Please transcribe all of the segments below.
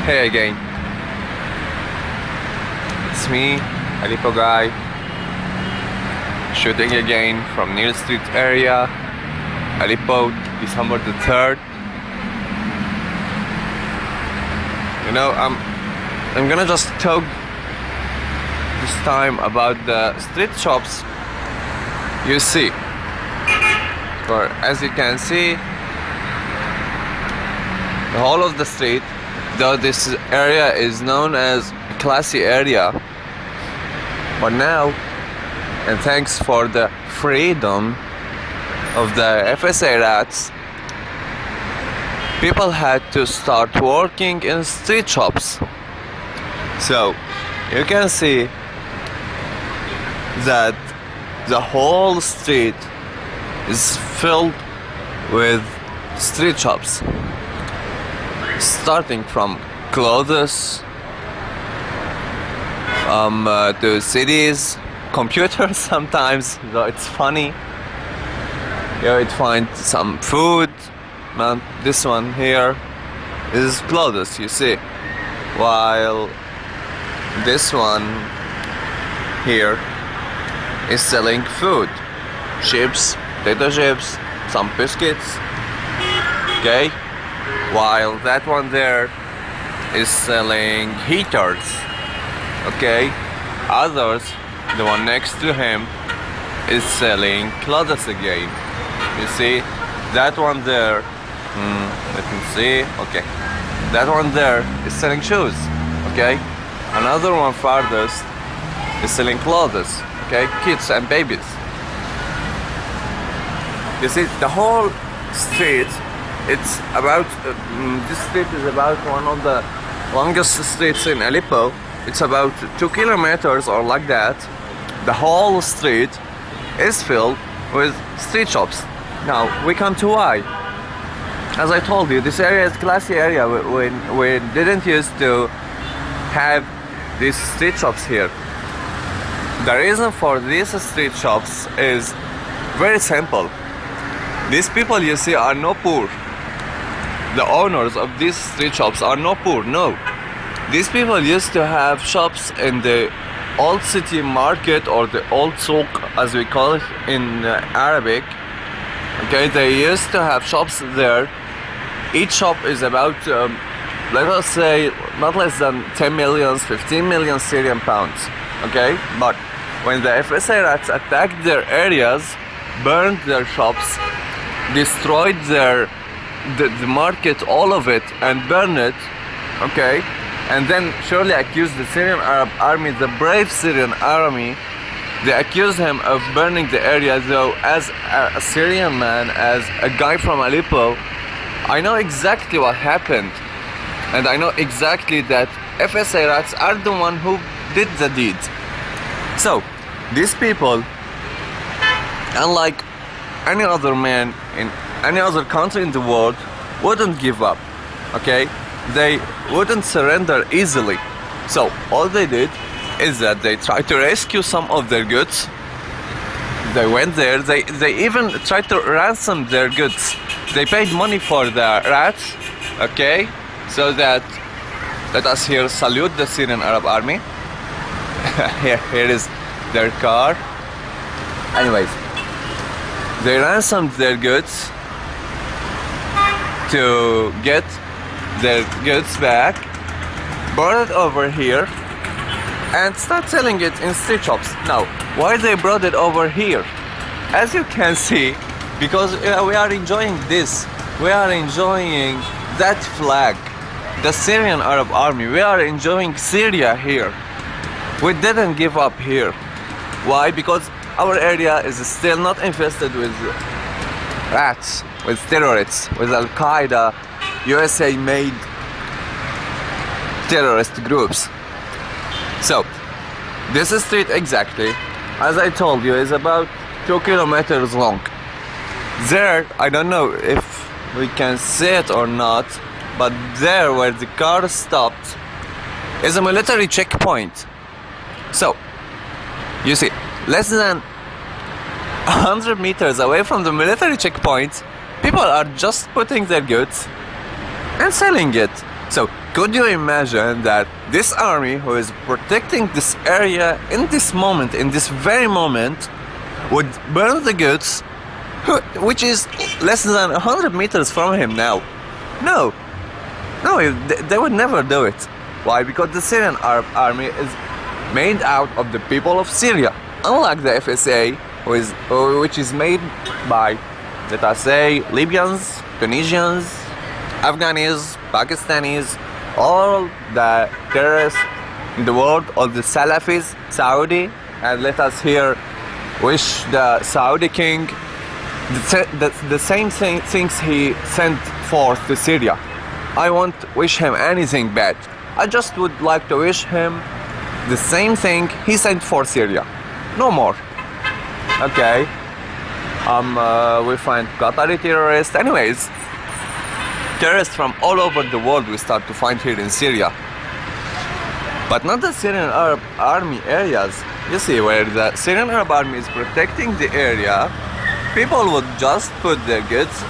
Hey again, it's me, Aleppo Guy, shooting again from Nile Street area, Aleppo, December the 3rd. You know, I'm gonna just talk this time about the street shops you see. For as you can see, the whole of the street, though this area is known as a classy area, but now, and thanks for the freedom of the FSA rats, people had to start working in street shops. So you can see that the whole street is filled with street shops, starting from clothes to cities, computers sometimes, though it's funny. You would find some food. Now this one here is clothes, you see, while this one here is selling food, chips, potato chips, some biscuits, okay, while that one there is selling heaters, okay. Others, the one next to him, is selling clothes again. You see, that one there, let me see, okay, that one there is selling shoes, okay. Another one farthest is selling clothes, okay, kids and babies. You see, the whole street, it's about, this street is about one of the longest streets in Aleppo. It's about 2 kilometers or like that. The whole street is filled with street shops. Now, we come to why. As I told you, this area is a classy area. We didn't used to have these street shops here. The reason for these street shops is very simple. These people you see are not poor. The owners of these street shops are not poor, no. These people used to have shops in the old city market, or the old souk as we call it in Arabic. Okay, they used to have shops there. Each shop is about, let us say, not less than 10 million, 15 million Syrian pounds. Okay, but when the FSA rats attacked their areas, burned their shops, destroyed the market, all of it, and burned it, okay, and then surely accused the Syrian Arab army, the brave Syrian army, they accused him of burning the area. Though as a Syrian man, as a guy from Aleppo, I know exactly what happened, and I know exactly that FSA rats are the one who did the deed. So these people, unlike any other man in any other country in the world, wouldn't give up, okay? They wouldn't surrender easily. So all they did is that they tried to rescue some of their goods. They went there, they even tried to ransom their goods. They paid money for the rats, okay? So that, let us here salute the Syrian Arab army. Here is their car. Anyways, they ransomed their goods to get their goods back, brought it over here, and start selling it in street shops. Now, why they brought it over here? As you can see, because we are enjoying this, we are enjoying that flag, the Syrian Arab army, we are enjoying Syria here. We didn't give up here. Why? Because our area is still not infested with rats, with terrorists, with Al-Qaeda, USA-made terrorist groups. So, this street exactly, as I told you, is about 2 kilometers long. There, I don't know if we can see it or not, but there where the car stopped is a military checkpoint. So, you see, less than 100 meters away from the military checkpoint, people are just putting their goods and selling it. So could you imagine that this army who is protecting this area in this moment, in this very moment, would burn the goods, which is less than 100 meters from him now? No, they would never do it. Why? Because the Syrian Arab army is made out of the people of Syria, unlike the FSA, which is made by, let us say, Libyans, Tunisians, Afghanis, Pakistanis, all the terrorists in the world, all the Salafis, Saudi, and let us here wish the Saudi king the same things he sent forth to Syria. I won't wish him anything bad. I just would like to wish him the same thing he sent for Syria. No more. Okay. We find Qatari terrorists. Anyways, terrorists from all over the world we start to find here in Syria. But not the Syrian Arab army areas. You see, where the Syrian Arab army is protecting the area, people would just put their goods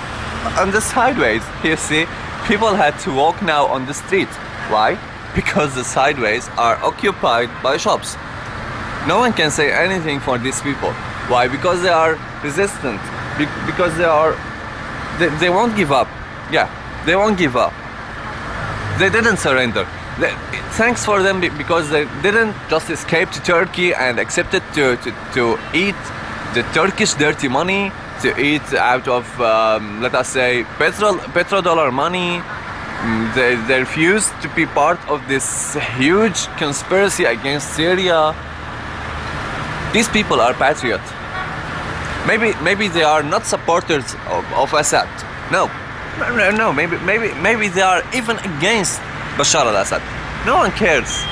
on the sideways. You see, people had to walk now on the street. Why? Because the sideways are occupied by shops. No one can say anything for these people. Why? Because they are resistant. Because they won't give up. Yeah, they won't give up. They didn't surrender. Thanks for them, because they didn't just escape to Turkey and accepted to eat the Turkish dirty money, to eat out of, let us say, petrodollar money. They refused to be part of this huge conspiracy against Syria. These people are patriots. Maybe they are not supporters of Assad. No. Maybe they are even against Bashar al-Assad. No one cares.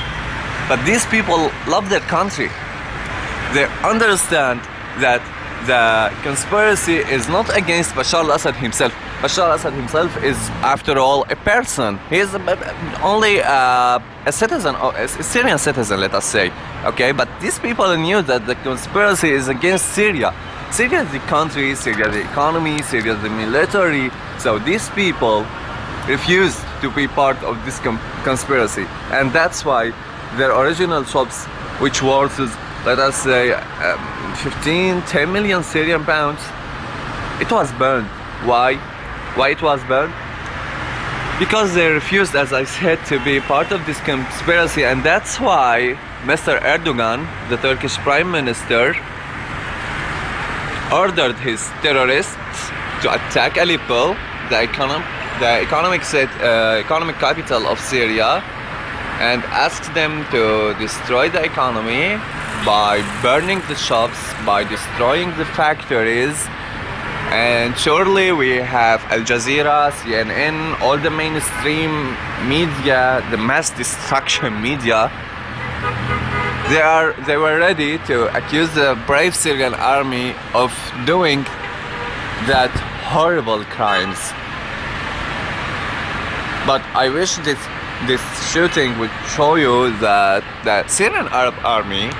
But these people love their country. They understand that the conspiracy is not against Bashar al-Assad himself. Bashar al-Assad himself is, after all, a person. He is only a citizen, a Syrian citizen, let us say. Okay, but these people knew that the conspiracy is against Syria. Syria is the country, Syria the economy, Syria the military. So these people refused to be part of this conspiracy, and that's why their original shops, which worth, let us say, 10 million Syrian pounds, it was burned. Why? Why it was burned? Because they refused, as I said, to be part of this conspiracy, and that's why Mr. Erdogan, the Turkish Prime Minister, ordered his terrorists to attack Aleppo, the economic capital of Syria, and asked them to destroy the economy by burning the shops, by destroying the factories. And surely we have Al Jazeera, CNN, all the mainstream media, the mass destruction media. They were ready to accuse the brave Syrian army of doing that horrible crimes. But I wish this shooting would show you that the Syrian Arab army,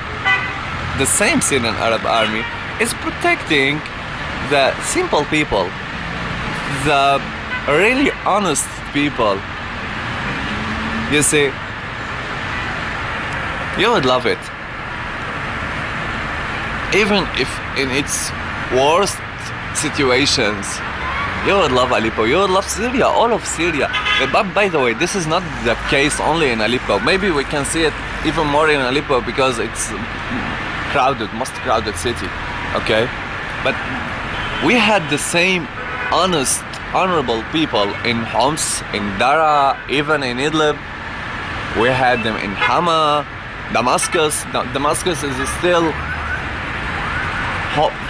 the same Syrian Arab army, is protecting the simple people, the really honest people. You see, you would love it. Even if in its worst situations, you would love Aleppo, you would love Syria, all of Syria. But by the way, this is not the case only in Aleppo. Maybe we can see it even more in Aleppo because it's crowded, most crowded city, okay? But we had the same honest, honorable people in Homs, in Dara, even in Idlib. We had them in Hama, Damascus. Damascus is still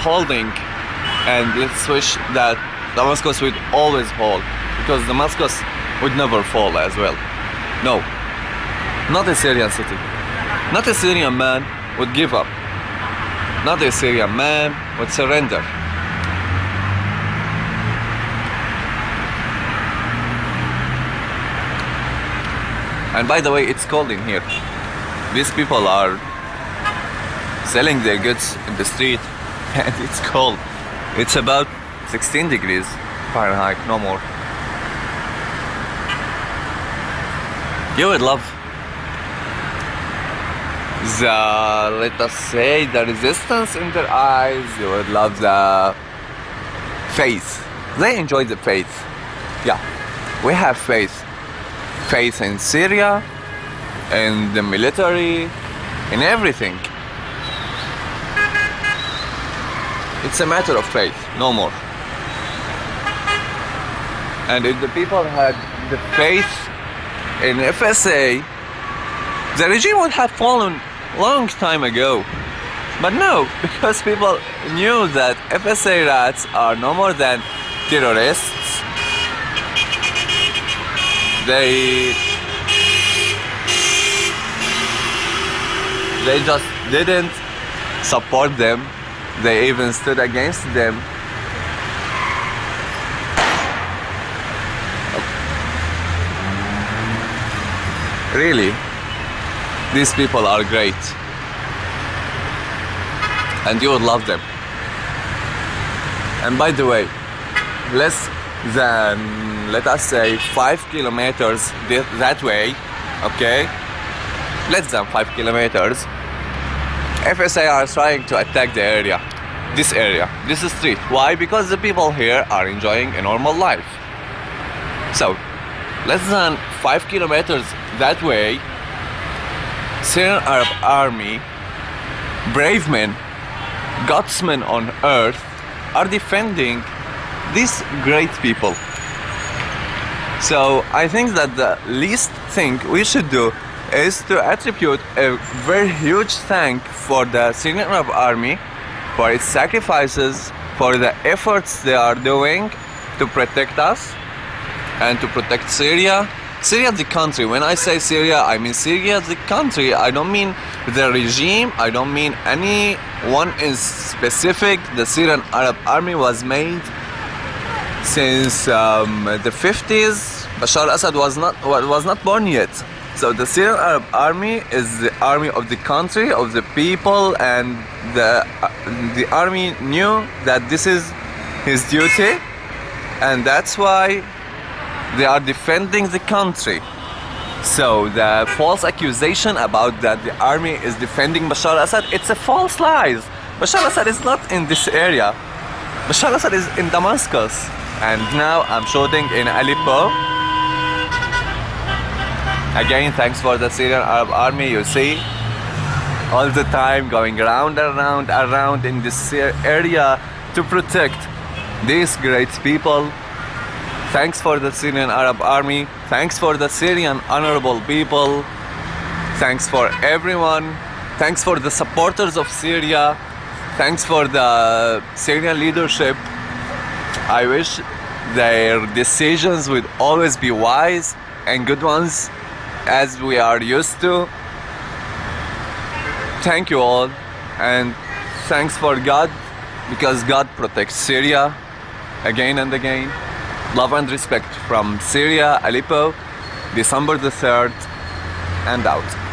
holding, and let's wish that Damascus would always hold, because Damascus would never fall as well. No, not a Syrian city. Not a Syrian man would give up. Not a Syrian man would surrender. And by the way, it's cold in here. These people are selling their goods in the street, and it's cold. It's about 16 degrees Fahrenheit, no more. You would love the, let us say, the resistance in their eyes. You would love the faith. They enjoy the faith. Yeah, we have faith. Faith in Syria, in the military, in everything. It's a matter of faith, no more. And if the people had the faith in FSA, the regime would have fallen long time ago. But no, because people knew that FSA rats are no more than terrorists. They just didn't support them. They even stood against them. Really, these people are great. And you would love them. And by the way, less than, let us say, 5 kilometers that way, okay? Less than 5 kilometers, FSA are trying to attack the area, this street. Why? Because the people here are enjoying a normal life. So, less than 5 kilometers that way, Syrian Arab Army, brave men, gutsmen on earth, are defending these great people. So I think that the least thing we should do is to attribute a very huge thank for the Syrian Arab Army, for its sacrifices, for the efforts they are doing to protect us and to protect Syria. Syria the country. When I say Syria, I mean Syria the country. I don't mean the regime. I don't mean anyone in specific. The Syrian Arab Army was made since the 50s. Bashar al-Assad was not born yet. So the Syrian Arab Army is the army of the country, of the people, and the army knew that this is his duty, and that's why they are defending the country. So the false accusation about that the army is defending Bashar al-Assad, it's a false lie. Bashar al-Assad is not in this area. Bashar al-Assad is in Damascus. And now I'm shooting in Aleppo. Again, thanks for the Syrian Arab Army, you see, all the time going around in this area to protect these great people. Thanks for the Syrian Arab Army. Thanks for the Syrian honorable people. Thanks for everyone. Thanks for the supporters of Syria. Thanks for the Syrian leadership. I wish their decisions would always be wise and good ones, as we are used to. Thank you all, and thanks for God, because God protects Syria again and again. Love and respect from Syria, Aleppo, December the 3rd, and out.